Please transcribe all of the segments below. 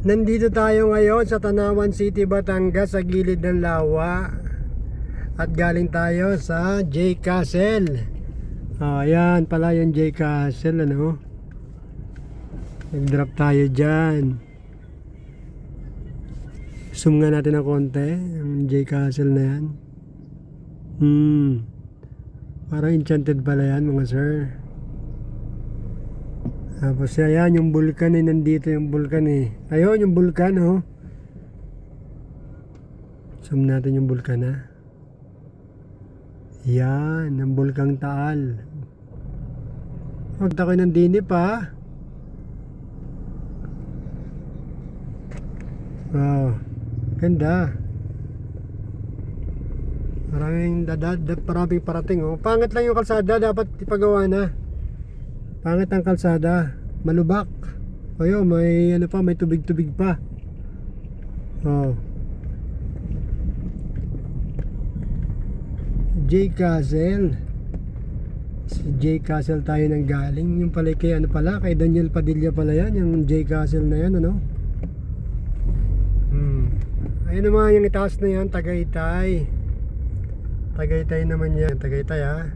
Nandito tayo ngayon sa Tanawan City, Batangas, sa gilid ng lawa. At galing tayo sa J Castle. Ayan pala yung J Castle, ano. Nag-drop tayo dyan. Zoom nga natin ng konti yung J Castle na yan. Parang enchanted pala yan, mga sir. Tapos ayan yung bulkan eh, nandito yung bulkan eh. Ayun yung bulkan, oh. Zoom natin yung bulkan, ha. Yan, ang bulkang Taal. Huwag tayo ng dinip, ha. Wow, ganda. Maraming maraming parating, oh. Pangit lang yung kalsada, dapat ipagawa na. Pangit ang kalsada, malubak. Ayun, may ano pa, may tubig-tubig pa. Oh. J Castle. Si J Castle tayo nang galing. Yung pala kay ano pala, kay Daniel Padilla pala yan, yung J Castle na yan, ano? Ayun naman yung itaas na yan, Tagaytay. Tagaytay naman yan, Tagaytay, ha.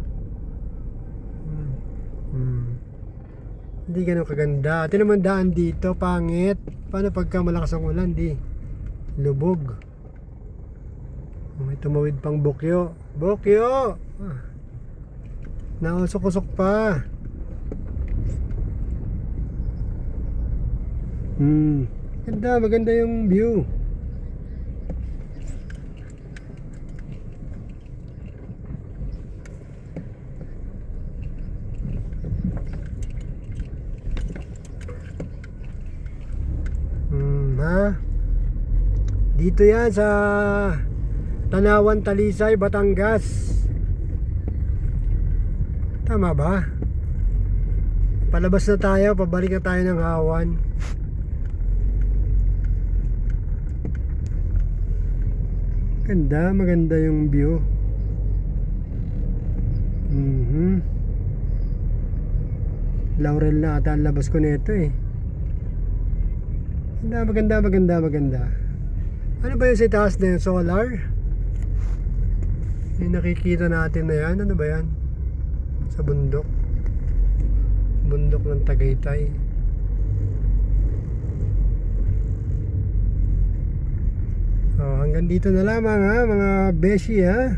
Hindi ganun kaganda. Ito naman daan dito, pangit. Paano pagka malakas ang ulan, di lubog. May tumawid pang Bokyo. Bokyo! Nausok-usok pa. Ganda, maganda yung view. Dito yan sa Tanawan, Talisay, Batangas. Tama ba? Palabas na tayo, pabalik na tayo ng Hawan. Ganda, maganda yung view. Laurel na ata ang labas ko nito eh. Maganda. Ano ba yung sa taas na yung solar? Yung nakikita natin na yan, ano ba yan? Sa bundok. Bundok ng Tagaytay. Hanggang dito na lamang, ha, mga beshi, ha.